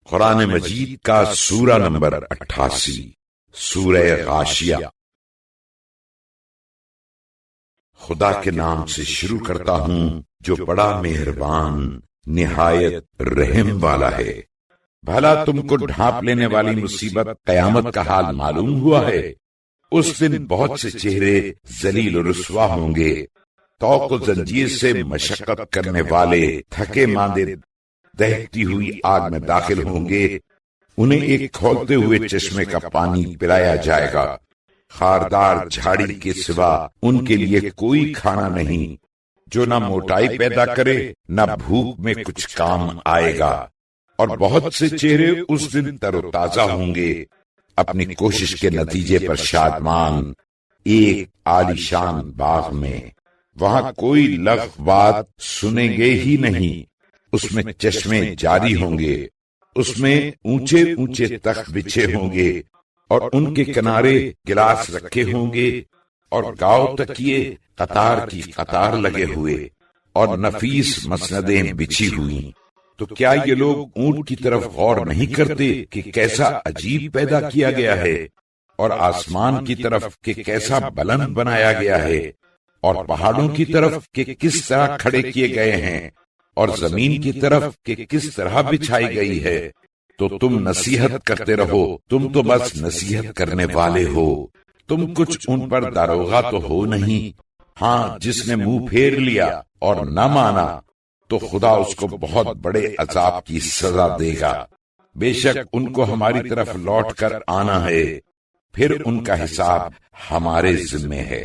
قرآن مجید کا سورہ نمبر 88، سورہ غاشیہ۔ خدا کے نام سے شروع کرتا ہوں جو بڑا مہربان نہایت رحم والا ہے۔ بھلا تم کو ڈھانپ لینے والی مصیبت قیامت کا حال معلوم ہوا ہے؟ اس دن بہت سے چہرے ذلیل و رسوا ہوں گے، توق و زنجیر سے مشقت کرنے والے تھکے ماندے دہتی ہوئی آگ میں داخل ہوں گے۔ انہیں ایک کھولتے ہوئے چشمے کا پانی پلایا جائے گا، خاردار جھاڑی کے سوا ان کے لیے کوئی کھانا نہیں، جو نہ موٹائی پیدا کرے نہ بھوک میں کچھ کام آئے گا۔ اور بہت سے چہرے اس دن تر و تازہ ہوں گے، اپنی کوشش کے نتیجے پر شادمان ایک عالیشان باغ میں۔ وہاں کوئی لغو بات سنیں گے ہی نہیں، اس میں چشمے جاری ہوں گے، اس میں اونچے اونچے تخت بچھے ہوں گے، اور ان کے کنارے گلاس رکھے ہوں گے، اور گاؤ تکیے قطار کی قطار لگے ہوئے، اور نفیس مسندیں بچھی ہوئی۔ تو کیا یہ لوگ اونٹ کی طرف غور نہیں کرتے کہ کیسا عجیب پیدا کیا گیا ہے، اور آسمان کی طرف کہ کیسا بلند بنایا گیا ہے، اور پہاڑوں کی طرف کہ کس طرح کھڑے کیے گئے ہیں، اور زمین کی طرف کہ کس طرح بچھائی گئی ہے۔ تو تم نصیحت کرتے رہو، تم تو بس نصیحت کرنے والے ہو، تم کچھ ان پر داروغہ تو ہو نہیں۔ ہاں، جس نے منہ پھیر لیا اور نہ مانا تو خدا اس کو بہت بڑے عذاب کی سزا دے گا۔ بے شک ان کو ہماری طرف لوٹ کر آنا ہے، پھر ان کا حساب ہمارے ذمے ہے۔